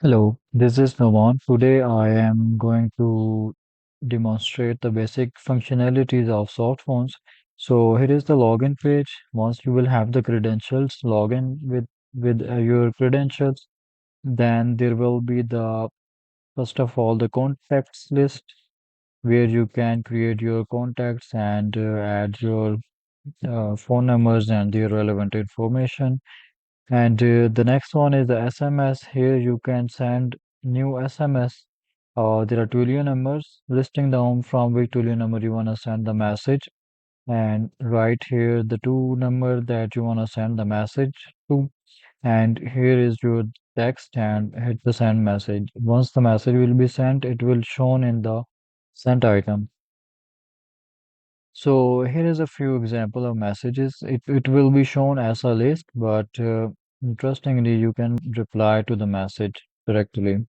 Hello, this is Navan. Today I am going to demonstrate the basic functionalities of soft phones. So here is the login page. Once you will have the credentials, login with your credentials, then there will be the first of all the contacts list where you can create your contacts and add your phone numbers and their relevant information. And the next one is the SMS. Here you can send new SMS. There are Twilio numbers listing down from which Twilio number you want to send the message. And right here, the two number that you want to send the message to. And here is your text and hit the send message. Once the message will be sent, it will shown in the sent item. So here is a few example of messages. It will be shown as a list, but interestingly, you can reply to the message directly.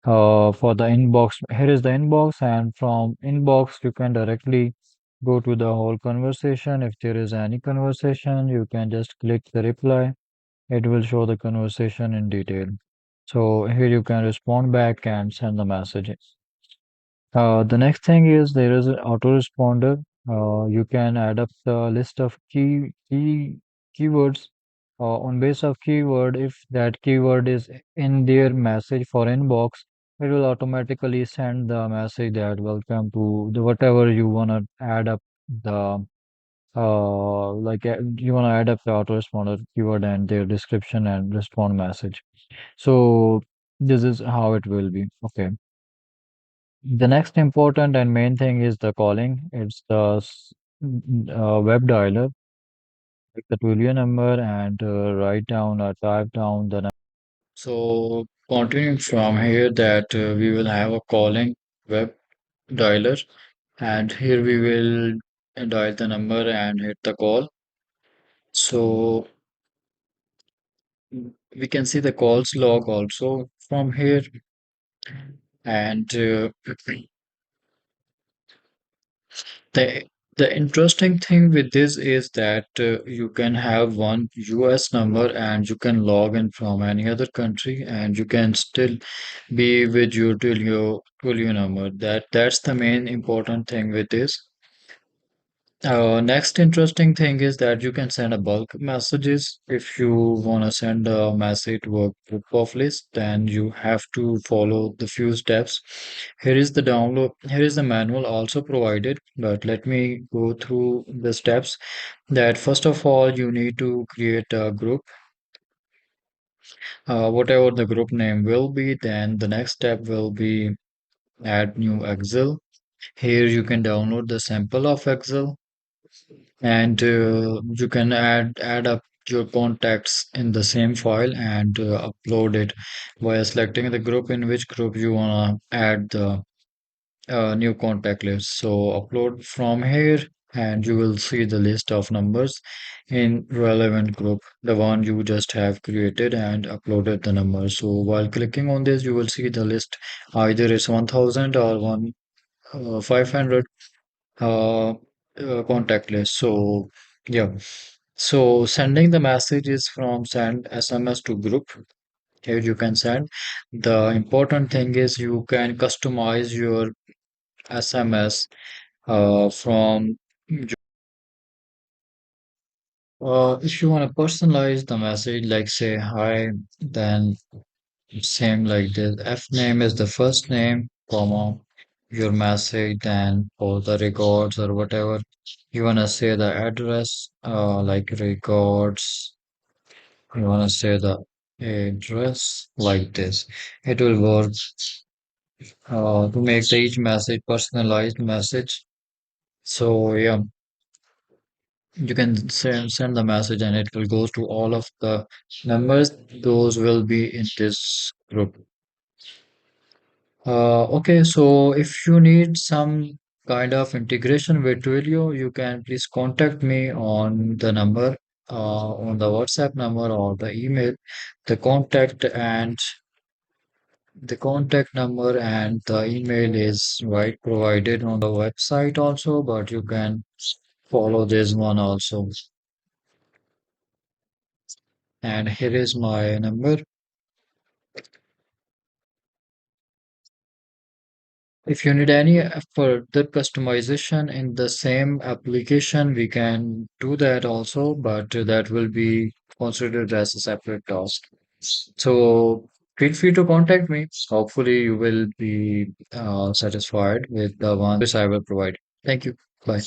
For the inbox, here is the inbox, and from inbox, you can directly go to the whole conversation. If there is any conversation, you can just click the reply. It will show the conversation in detail. So here you can respond back and send the message. The next thing is there is an autoresponder. You can add up the list of keywords on base of keyword. If that keyword is in their message for inbox, it will automatically send the message that welcome to the whatever you wanna add up the you wanna add up the autoresponder keyword and their description and respond message. So this is how it will be. Okay. The next important and main thing is the calling. It's the web dialer, like the Twilio number, and write down or type down the number. So continuing from here that we will have a calling web dialer, and here we will dial the number and hit the call. So we can see the calls log also from here, and The the interesting thing with this is that you can have one US number and you can log in from any other country and you can still be with your Twilio number. That's the main important thing with this. Next interesting thing is that you can send a bulk messages. If you want to send a message to a group of list, then you have to follow the few steps. Here is the download. Here is the manual also provided, but let me go through the steps. That first of all, you need to create a group, whatever the group name will be. Then the next step will be add new Excel. Here you can download the sample of Excel and you can add up your contacts in the same file and upload it by selecting the group in which group you want to add the new contact list. So upload from here and you will see the list of numbers in relevant group, the one you just have created and uploaded the number. So while clicking on this you will see the list, either it's 1000 or 500 contact list. So yeah, so sending the message is from send SMS to group. Here you can send. The important thing is you can customize your SMS from. If you want to personalize the message, like say hi, then same like this. F name is the first name, comma, your message, then for the records or whatever you wanna say the address, like records, you wanna say the address like this. It will work to make the each message personalized message. So yeah, you can send the message and it will go to all of the numbers. Those will be in this group. Okay, so if you need some kind of integration with Twilio, you can please contact me on the number, on the WhatsApp number or the email. The contact and the contact number and the email is right provided on the website also, but you can follow this one also. And here is my number. If you need any further customization in the same application, we can do that also, but that will be considered as a separate task. So feel free to contact me. Hopefully, you will be satisfied with the one which I will provide. Thank you. Bye.